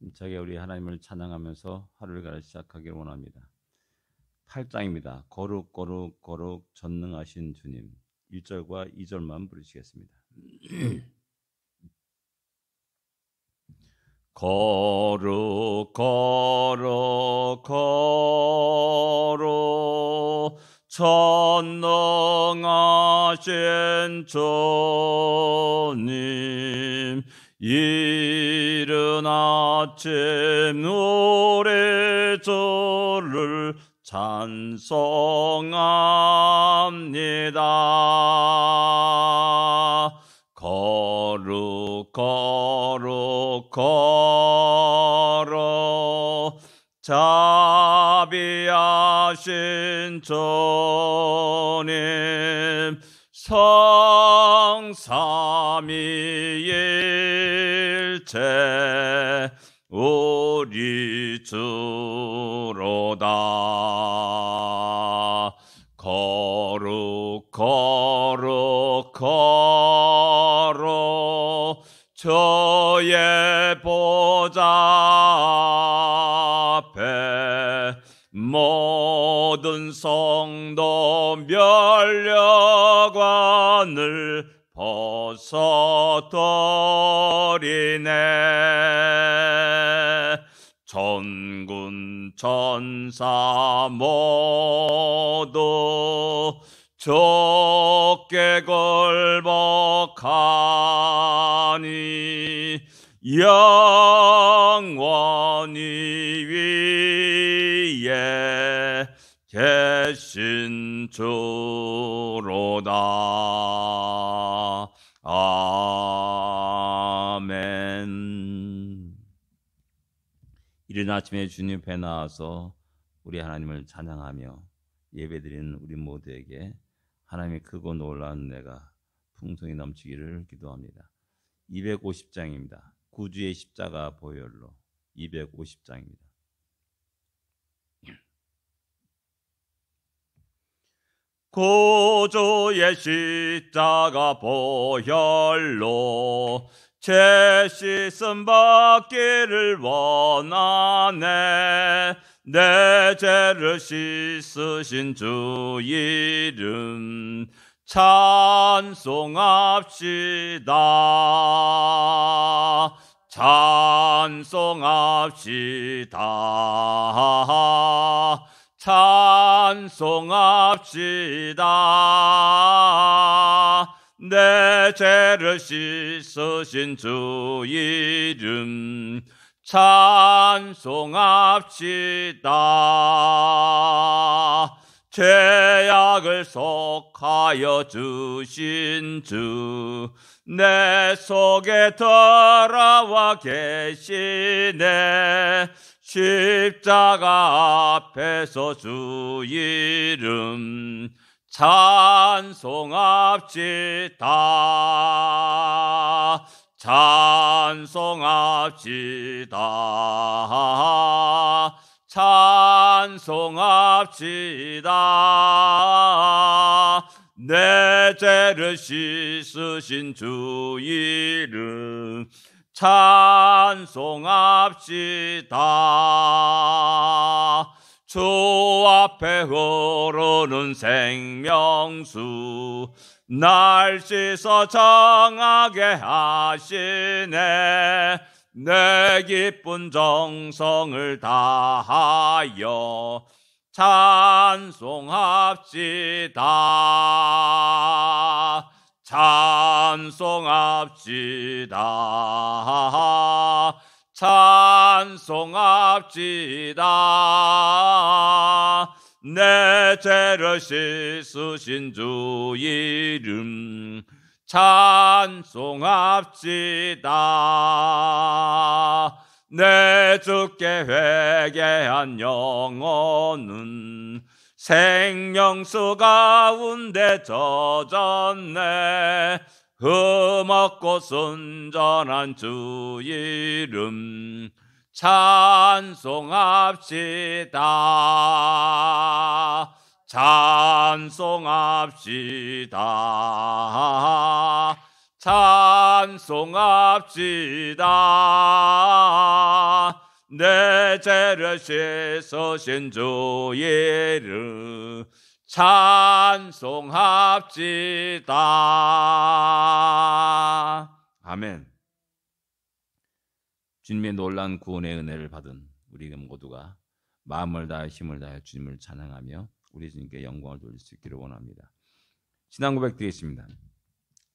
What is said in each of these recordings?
힘차게 우리 하나님을 찬양하면서 하루를 시작하기를 원합니다. 8장입니다. 거룩 거룩 거룩 전능하신 주님. 1절과 2절만 부르시겠습니다. 거룩 거룩 거룩 전능하신 주님, 이른 아침 우리 주를 찬송합니다. 거룩 거룩 거룩 자비하신 주님, 성삼위일체 우리 주로다. 거룩 거룩 거룩 주의 보좌 앞에 모든 성도 면류관을 벗어버리네. 전군 천사 모두 주께 굴복하니 영원히 위에 계신 주로다. 아멘. 이른 아침에 주님 앞에 나와서 우리 하나님을 찬양하며 예배드리는 우리 모두에게 하나님의 크고 놀라운 은혜가 풍성히 넘치기를 기도합니다. 250장입니다. 구주의 십자가 보혈로 250장입니다. 구주의 십자가 보혈로 죄 씻음 받기를 원하네. 내 죄를 씻으신 주 이름 찬송합시다. 찬송합시다. 찬송합시다. 내 죄를 씻으신 주 이름 찬송합시다. 죄악을 속하여 주신 주 내 속에 들어와 계시네. 십자가 앞에서 주 이름 찬송합시다. 찬송합시다. 찬송합시다. 내 죄를 씻으신 주 이름 찬송합시다. 주 앞에 흐르는 생명수 날 씻어 정하게 하시네. 내 기쁜 정성을 다하여 찬송합시다. 찬송합시다. 찬송합시다. 내 죄를 씻으신 주 이름 찬송합시다. 내 주께 회개한 영혼은 생명수 가운데 젖었네. 흠없고 순전한 주 이름 찬송합시다. 찬송합시다. 찬송합시다. 내 죄를 씻으신 주의 이름 찬송합시다. 아멘. 주님의 놀라운 구원의 은혜를 받은 우리 모두가 마음을 다해 힘을 다해 주님을 찬양하며 우리 주님께 영광을 돌릴 수 있기를 원합니다. 신앙 고백 드리겠습니다.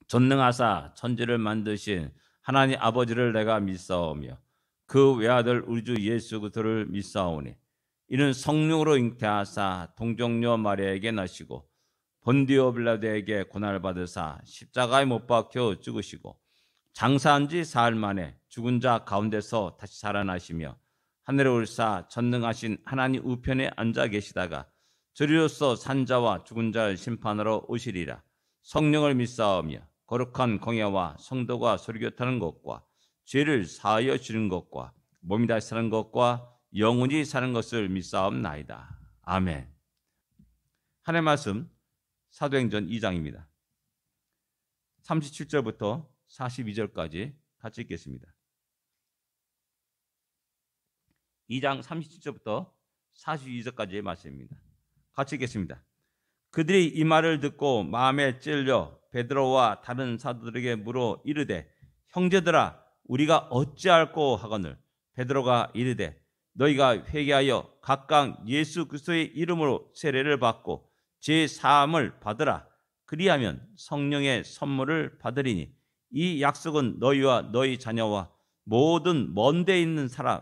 전능하사 천지를 만드신 하나님 아버지를 내가 믿사오며 그 외아들 우리 주 예수 그리스도를 믿사오니 이는 성령으로 잉태하사 동정녀 마리아에게 나시고 본디오 빌라도에게 고난을 받으사 십자가에 못 박혀 죽으시고 장사한 지 사흘 만에 죽은 자 가운데서 다시 살아나시며 하늘에 올사 전능하신 하나님 우편에 앉아 계시다가 저리로서 산자와 죽은 자를 심판하러 오시리라. 성령을 믿사오며 거룩한 공예와 성도가 설교하는 것과 죄를 사하여 주는 것과 몸이 다시 사는 것과 영원히 사는 것을 믿사옵나이다. 아멘. 하나님의 말씀 사도행전 2장입니다. 37절부터 42절까지 같이 읽겠습니다. 2장 37절부터 42절까지의 말씀입니다. 같이 읽겠습니다. 그들이 이 말을 듣고 마음에 찔려 베드로와 다른 사도들에게 물어 이르되 형제들아 우리가 어찌할꼬 하거늘 베드로가 이르되 너희가 회개하여 각각 예수 그리스도의 이름으로 세례를 받고 죄 사함을 받으라. 그리하면 성령의 선물을 받으리니 이 약속은 너희와 너희 자녀와 모든 먼데 있는 사람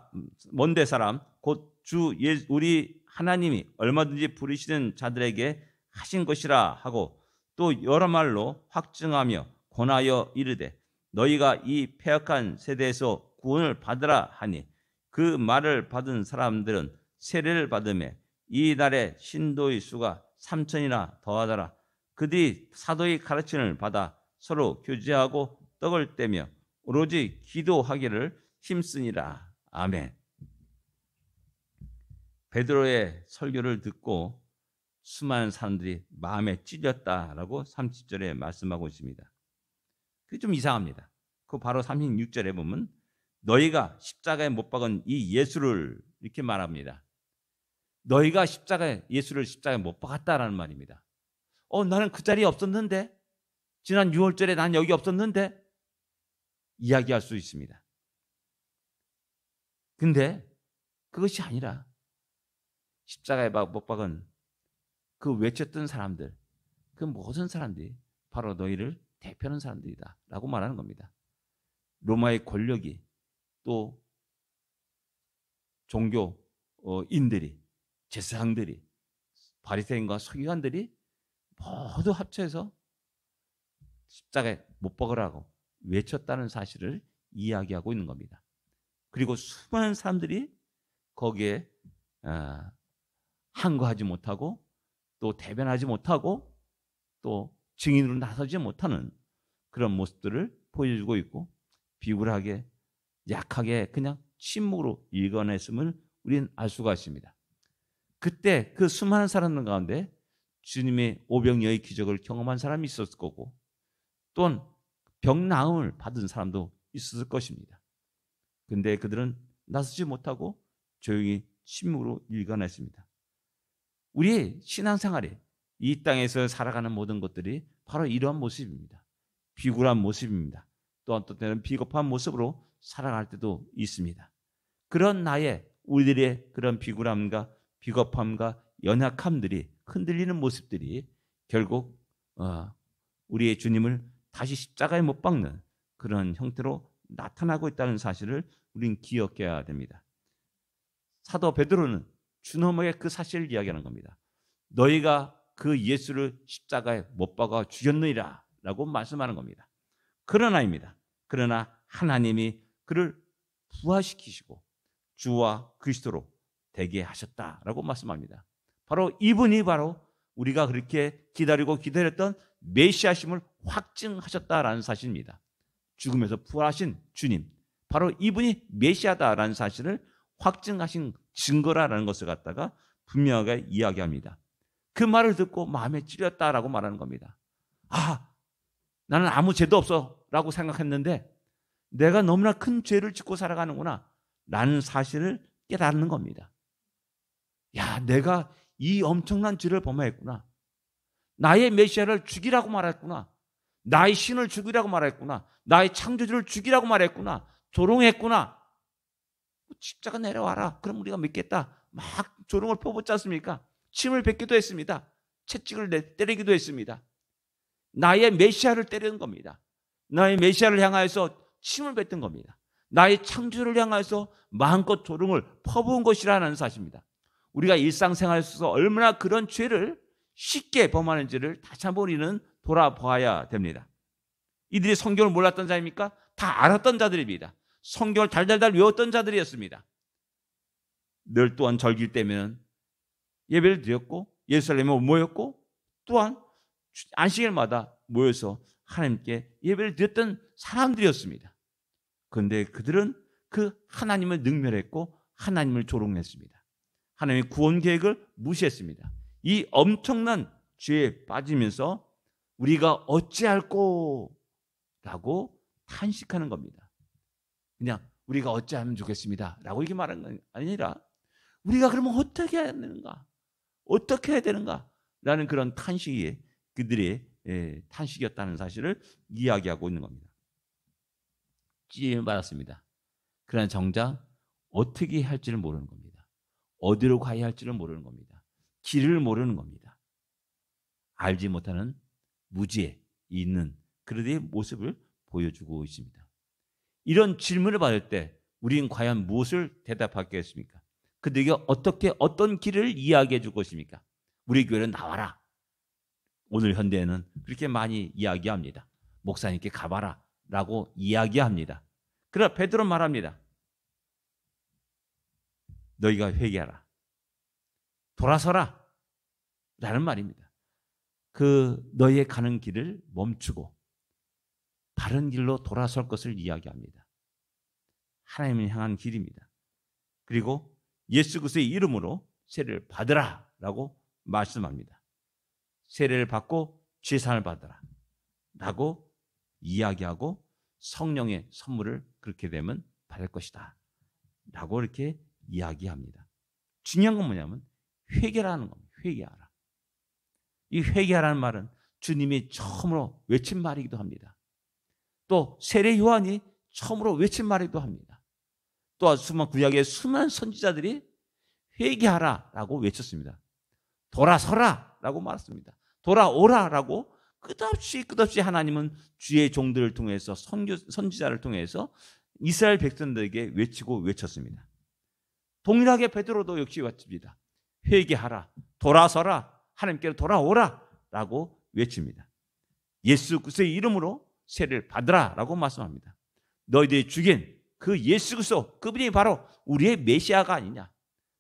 먼데 사람 곧 주 우리 하나님이 얼마든지 부르시는 자들에게 하신 것이라 하고 또 여러 말로 확증하며 권하여 이르되 너희가 이 패역한 세대에서 구원을 받으라 하니 그 말을 받은 사람들은 세례를 받으매 이 날에 신도의 수가 3,000이나 더하더라. 그들이 사도의 가르침을 받아 서로 교제하고 떡을 떼며 오로지 기도하기를 힘쓰니라. 아멘. 베드로의 설교를 듣고 수많은 사람들이 마음에 찔렸다라고 30절에 말씀하고 있습니다. 그게 좀 이상합니다. 그 바로 36절에 보면 너희가 십자가에 못 박은 이 예수를 이렇게 말합니다. 너희가 예수를 십자가에 못 박았다라는 말입니다. 나는 그 자리에 없었는데 지난 6월절에 난 여기 없었는데 이야기할 수 있습니다. 근데 그것이 아니라 십자가에 못 박은 그 외쳤던 사람들, 그 모든 사람들이 바로 너희를 대표하는 사람들이다 라고 말하는 겁니다. 로마의 권력이 또 종교인들이 제사장들이 바리새인과 서기관들이 모두 합쳐서 십자가에 못 박으라고 외쳤다는 사실을 이야기하고 있는 겁니다. 그리고 수많은 사람들이 거기에 항거하지 못하고 또 대변하지 못하고 또 증인으로 나서지 못하는 그런 모습들을 보여주고 있고 비굴하게 약하게 그냥 침묵으로 읽어냈음을 우리는 알 수가 있습니다. 그때 그 수많은 사람들 가운데 주님의 오병이어의 기적을 경험한 사람이 있었을 거고 또는 병 나음을 받은 사람도 있었을 것입니다. 근데 그들은 나서지 못하고 조용히 침묵으로 읽어냈습니다. 우리의 신앙생활에 이 땅에서 살아가는 모든 것들이 바로 이러한 모습입니다. 비굴한 모습입니다. 또 어떤 때는 비겁한 모습으로 살아갈 때도 있습니다. 그런 나의 우리들의 그런 비굴함과 비겁함과 연약함들이 흔들리는 모습들이 결국 우리의 주님을 다시 십자가에 못 박는 그런 형태로 나타나고 있다는 사실을 우리는 기억해야 됩니다. 사도 베드로는 주님에게 그 사실을 이야기하는 겁니다. 너희가 그 예수를 십자가에 못 박아 죽였느니라 라고 말씀하는 겁니다. 그러나 하나님이 그를 부활시키시고 주와 그리스도로 되게 하셨다라고 말씀합니다. 바로 이분이 바로 우리가 그렇게 기다렸던 메시아심을 확증하셨다라는 사실입니다. 죽음에서 부활하신 주님, 바로 이분이 메시아다라는 사실을 확증하신 증거라는 것을 갖다가 분명하게 이야기합니다. 그 말을 듣고 마음에 찔렸다라고 말하는 겁니다. 나는 아무 죄도 없어. 라고 생각했는데 내가 너무나 큰 죄를 짓고 살아가는구나 라는 사실을 깨닫는 겁니다. 야, 내가 이 엄청난 죄를 범하였구나. 나의 메시아를 죽이라고 말했구나. 나의 신을 죽이라고 말했구나. 나의 창조주를 죽이라고 말했구나. 조롱했구나. 십자가 내려와라. 그럼 우리가 믿겠다. 막 조롱을 퍼붓지 않습니까? 침을 뱉기도 했습니다. 채찍을 때리기도 했습니다. 나의 메시아를 때리는 겁니다. 나의 메시아를 향하여서 침을 뱉은 겁니다. 나의 창조를 향하여서 마음껏 조롱을 퍼부은 것이라는 사실입니다. 우리가 일상생활 속에서 얼마나 그런 죄를 쉽게 범하는지를 다시 한번 우리는 돌아봐야 됩니다. 이들이 성경을 몰랐던 자입니까? 다 알았던 자들입니다. 성경을 달달달 외웠던 자들이었습니다. 늘 또한 절기 때면 예배를 드렸고 예루살렘에 모였고 또한 안식일마다 모여서 하나님께 예배를 드렸던 사람들이었습니다. 그런데 그들은 그 하나님을 능멸했고 하나님을 조롱했습니다. 하나님의 구원 계획을 무시했습니다. 이 엄청난 죄에 빠지면서 우리가 어찌할꼬 라고 탄식하는 겁니다. 그냥 우리가 어찌하면 좋겠습니다 라고 이렇게 말하는 건 아니라 우리가 그러면 어떻게 해야 되는가? 어떻게 해야 되는가? 라는 그런 탄식이 그들의 탄식이었다는 사실을 이야기하고 있는 겁니다. 찌임을 받았습니다. 그러나 정작 어떻게 할지를 모르는 겁니다. 어디로 가야 할지를 모르는 겁니다. 길을 모르는 겁니다. 알지 못하는 무지에 있는 그들의 모습을 보여주고 있습니다. 이런 질문을 받을 때 우리는 과연 무엇을 대답하겠습니까? 그들에게 어떻게 어떤 길을 이야기해 줄 것입니까? 우리 교회는 나와라. 오늘 현대에는 그렇게 많이 이야기합니다. 목사님께 가봐라 라고 이야기합니다. 그러나 베드로는 말합니다. 너희가 회개하라. 돌아서라 라는 말입니다. 그 너희의 가는 길을 멈추고 바른 길로 돌아설 것을 이야기합니다. 하나님을 향한 길입니다. 그리고 예수 그리스도의 이름으로 세례를 받으라 라고 말씀합니다. 세례를 받고 죄사함을 받으라 라고 이야기하고 성령의 선물을 그렇게 되면 받을 것이다 라고 이렇게 이야기합니다. 중요한 건 뭐냐면 회개라는 겁니다. 회개하라. 이 회개하라는 말은 주님이 처음으로 외친 말이기도 합니다. 또 세례 요한이 처음으로 외친 말이기도 합니다. 또 수많은 구약의 수많은 선지자들이 회개하라라고 외쳤습니다. 돌아서라라고 말했습니다. 돌아오라라고 끝없이 하나님은 주의 종들을 통해서 선지자를 통해서 이스라엘 백성들에게 외쳤습니다. 동일하게 베드로도 역시 외칩니다. 회개하라, 돌아서라, 하나님께로 돌아오라라고 외칩니다. 예수 그리스도의 이름으로 세례를 받으라라고 말씀합니다. 너희들이 죽인 그 예수 그리스도, 그분이 바로 우리의 메시아가 아니냐.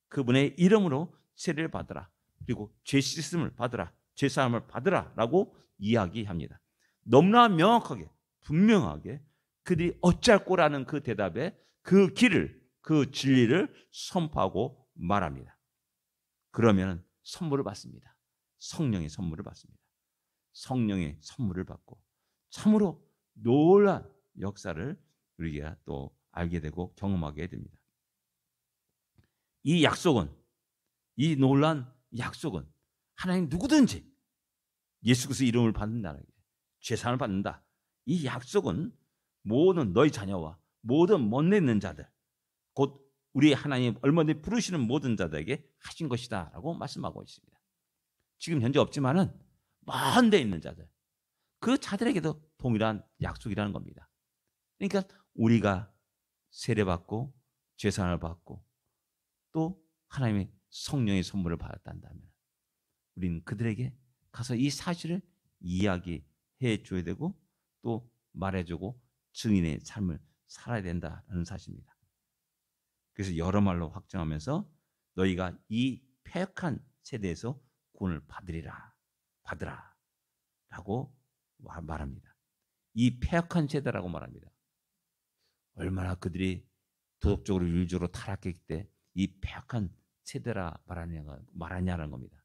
그분의 이름으로 세례를 받으라. 그리고 죄 씻음을 받으라. 죄 사함을 받으라라고 이야기합니다. 너무나 명확하게 분명하게 그들이 어찌할 거라는 그 대답에 그 길을, 그 진리를 선포하고 말합니다. 그러면 선물을 받습니다. 성령의 선물을 받습니다. 성령의 선물을 받고 참으로 놀라운 역사를 우리가 또 알게 되고 경험하게 됩니다. 이 약속은, 이 놀라운 약속은 하나님 누구든지 예수 그리스도 이름을 받는다는 게 죄사함을 받는다. 이 약속은 모든 너희 자녀와 모든 먼데 있는 자들, 곧 우리 하나님 얼마든지 부르시는 모든 자들에게 하신 것이다 라고 말씀하고 있습니다. 지금 현재 없지만은 먼 데 있는 자들, 그 자들에게도 동일한 약속이라는 겁니다. 그러니까 우리가 세례받고 죄사함을 받고 또 하나님의 성령의 선물을 받았다면 우리는 그들에게 가서 이 사실을 이야기해 줘야 되고 또 말해주고 증인의 삶을 살아야 된다는 사실입니다. 그래서 여러 말로 확정하면서 너희가 이 패역한 세대에서 구원을 받으라 라고 말합니다. 이 패역한 세대라고 말합니다. 얼마나 그들이 도덕적으로 윤리적으로 타락했기 때 이 패역한 세대라 말하냐는 겁니다.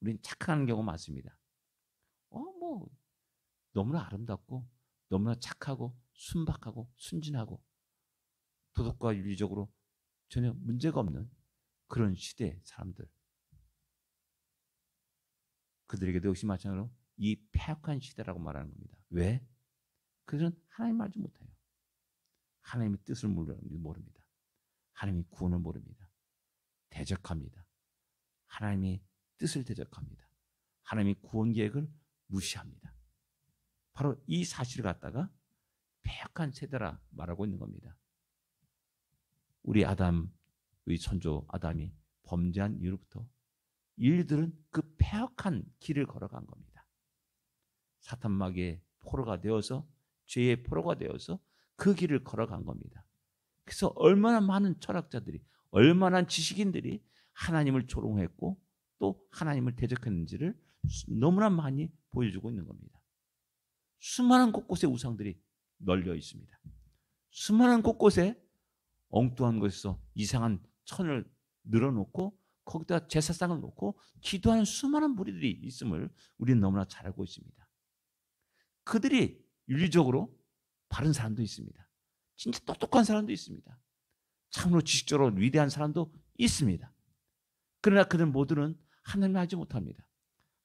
우리는 착각하는 경우가 많습니다. 너무나 아름답고 너무나 착하고 순박하고 순진하고 도덕과 윤리적으로 전혀 문제가 없는 그런 시대의 사람들. 그들에게도 역시 마찬가지로 이 패역한 시대라고 말하는 겁니다. 왜? 그들은 하나님 알지 못해요. 하나님의 뜻을 모릅니다. 하나님의 구원을 모릅니다. 대적합니다. 하나님의 뜻을 대적합니다. 하나님의 구원 계획을 무시합니다. 바로 이 사실을 갖다가 패역한 세대라 말하고 있는 겁니다. 우리 아담의 선조 아담이 범죄한 이후부터 인류들은 그 패역한 길을 걸어간 겁니다. 사탄마귀의 포로가 되어서 죄의 포로가 되어서 그 길을 걸어간 겁니다. 그래서 얼마나 많은 철학자들이 얼마나 지식인들이 하나님을 조롱했고 또 하나님을 대적했는지를 너무나 많이 보여주고 있는 겁니다. 수많은 곳곳에 우상들이 널려 있습니다. 수많은 곳곳에 엉뚱한 곳에서 이상한 천을 늘어놓고 거기다 제사상을 놓고 기도하는 수많은 무리들이 있음을 우리는 너무나 잘 알고 있습니다. 그들이 윤리적으로 바른 사람도 있습니다. 진짜 똑똑한 사람도 있습니다. 참으로 지식적으로 위대한 사람도 있습니다. 그러나 그들 모두는 하나님을 알지 못합니다.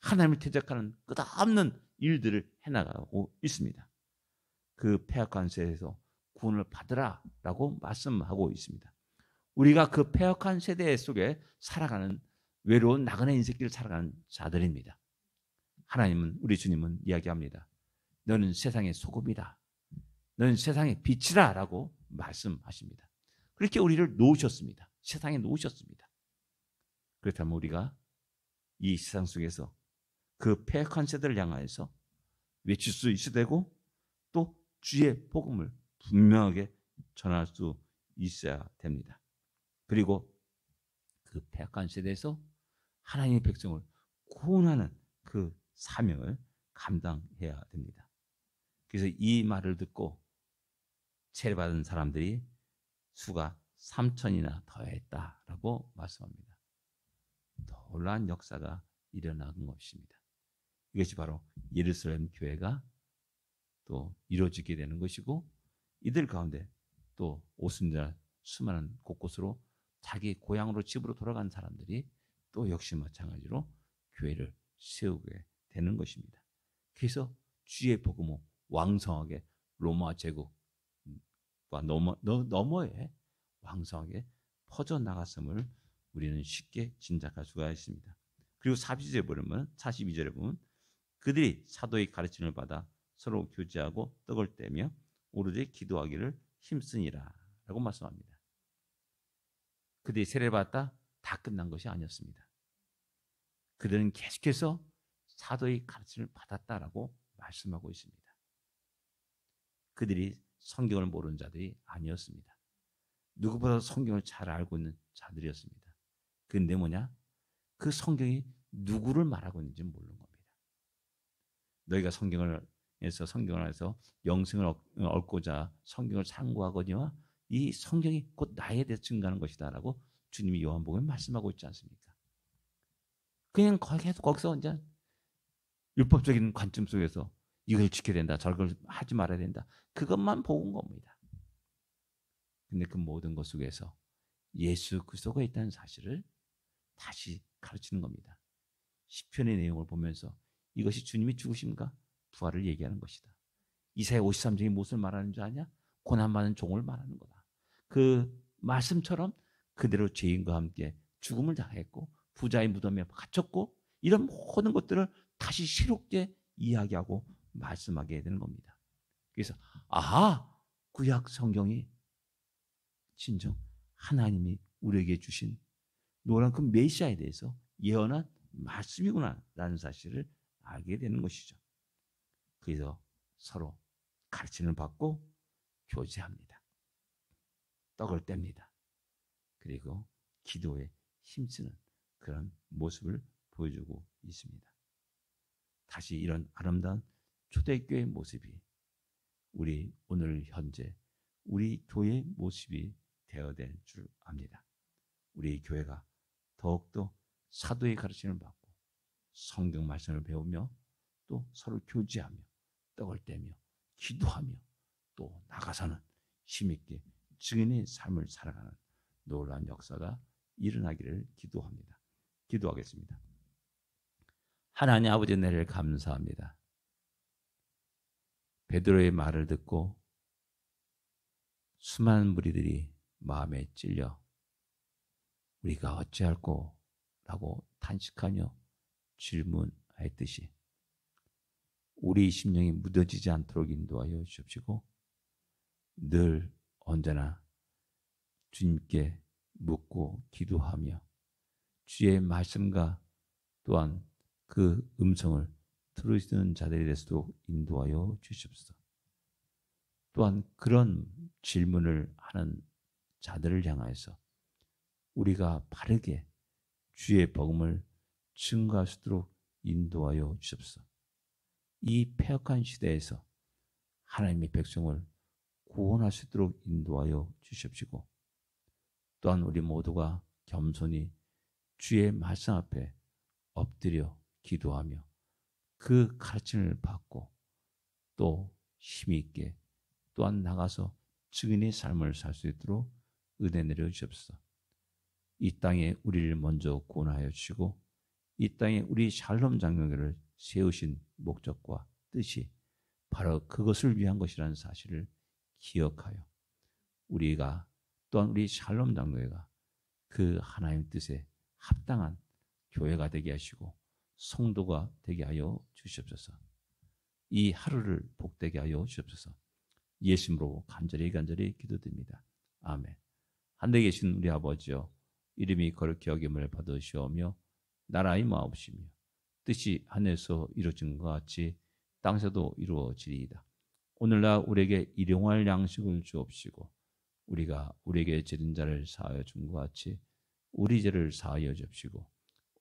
하나님을 대적하는 끝없는 일들을 해나가고 있습니다. 그 패역한 세대에서 구원을 받으라라고 말씀하고 있습니다. 우리가 그 패역한 세대 속에 살아가는 외로운 나그네 인생길을 살아가는 자들입니다. 하나님은 우리 주님은 이야기합니다. 너는 세상의 소금이다. 너는 세상의 빛이다 라고 말씀하십니다. 그렇게 우리를 놓으셨습니다. 세상에 놓으셨습니다. 그렇다면 우리가 이 세상 속에서 그 패역한 세대를 향하여서 외칠 수 있어야 되고 또 주의 복음을 분명하게 전할 수 있어야 됩니다. 그리고 그 패역한 세대에서 하나님의 백성을 구원하는 그 사명을 감당해야 됩니다. 그래서 이 말을 듣고 세례받은 사람들이 수가 3천이나 더했다라고 말씀합니다. 놀라운 역사가 일어난 것입니다. 이것이 바로 예루살렘 교회가 또 이루어지게 되는 것이고 이들 가운데 또 오순절 수많은 곳곳으로 자기 고향으로 집으로 돌아간 사람들이 또 역시 마찬가지로 교회를 세우게 되는 것입니다. 그래서 주의 복음은 왕성하게 로마 제국과 너머에 왕성하게 퍼져나갔음을 우리는 쉽게 짐작할 수가 있습니다. 그리고 42절에 보면 그들이 사도의 가르침을 받아 서로 교제하고 떡을 떼며 오로지 기도하기를 힘쓰니라 라고 말씀합니다. 그들이 세례를 받았다 다 끝난 것이 아니었습니다. 그들은 계속해서 사도의 가르침을 받았다라고 말씀하고 있습니다. 그들이 성경을 모르는 자들이 아니었습니다. 누구보다 성경을 잘 알고 있는 자들이었습니다. 그런데 뭐냐? 그 성경이 누구를 말하고 있는지 모르는 겁니다. 너희가 성경을 해서 영생을 얻고자 성경을 상고하거니와 이 성경이 곧 나에 대해 증거하는 것이다라고 주님이 요한복음에 말씀하고 있지 않습니까? 그냥 거기서 이제 율법적인 관점 속에서 이걸 지켜야 된다, 저걸 하지 말아야 된다. 그것만 보는 겁니다. 근데 그 모든 것 속에서 예수 그리스도가 있다는 사실을 다시 가르치는 겁니다. 시편의 내용을 보면서 이것이 주님이 죽으심과 부활을 얘기하는 것이다. 이사야 53장이 무엇을 말하는 줄 아냐? 고난받는 종을 말하는 거다. 그 말씀처럼 그대로 죄인과 함께 죽음을 당했고 부자의 무덤에 갇혔고 이런 모든 것들을 다시 새롭게 이야기하고 말씀하게 되는 겁니다. 그래서 구약 성경이 진정 하나님이 우리에게 주신 노란 그 메시아에 대해서 예언한 말씀이구나라는 사실을 알게 되는 것이죠. 그래서 서로 가르침을 받고 교제합니다. 떡을 뗍니다. 그리고 기도에 힘쓰는 그런 모습을 보여주고 있습니다. 다시 이런 아름다운 초대교회의 모습이 우리 오늘 현재 우리 교회의 모습이 되어야 될 줄 압니다. 우리 교회가 더욱더 사도의 가르침을 받고 성경 말씀을 배우며 또 서로 교제하며 떡을 떼며 기도하며 또 나가서는 힘있게 증인의 삶을 살아가는 놀라운 역사가 일어나기를 기도합니다. 기도하겠습니다. 하나님 아버지, 은혜를 감사합니다. 베드로의 말을 듣고 수많은 무리들이 마음에 찔려 우리가 어찌할꼬 라고 탄식하며 질문하였듯이 우리 심령이 무뎌지지 않도록 인도하여 주십시고 늘 언제나 주님께 묻고 기도하며 주의 말씀과 또한 그 음성을 들으시는 자들이 되도록 인도하여 주십시오. 또한 그런 질문을 하는 자들을 향해서 우리가 바르게 주의 복음을 증거할 수 있도록 인도하여 주십시오. 이 패역한 시대에서 하나님의 백성을 구원할 수 있도록 인도하여 주십시고 또한 우리 모두가 겸손히 주의 말씀 앞에 엎드려 기도하며 그 가르침을 받고 또 힘이 있게 또한 나가서 증인의 삶을 살 수 있도록 은혜 내려 주옵소서. 이 땅에 우리를 먼저 구원하여 주시고 이 땅에 우리 샬롬 장로교를 세우신 목적과 뜻이 바로 그것을 위한 것이라는 사실을 기억하여 우리가 또한 우리 샬롬 장로회가 그 하나님 뜻에 합당한 교회가 되게 하시고 성도가 되게 하여 주시옵소서. 이 하루를 복되게 하여 주시옵소서. 예수님으로 간절히 기도드립니다. 아멘. 하늘에 계신 우리 아버지여, 이름이 거룩히 여김을 받으시오며 나라의 마옵시며 뜻이 하늘에서 이루어진 것 같이 땅에서도 이루어지리이다. 오늘날 우리에게 일용할 양식을 주옵시고 우리가 우리에게 지른 자를 사하여 준 것 같이 우리 죄를 사하여 주옵시고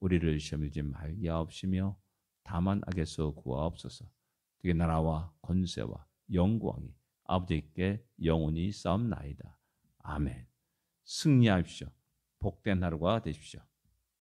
우리를 시험에 들지 말게 하옵시며 다만 악에서 구하옵소서. 그게 나라와 권세와 영광이 아버지께 영원히 싸움나이다. 아멘. 승리하십시오. 복된 하루가 되십시오.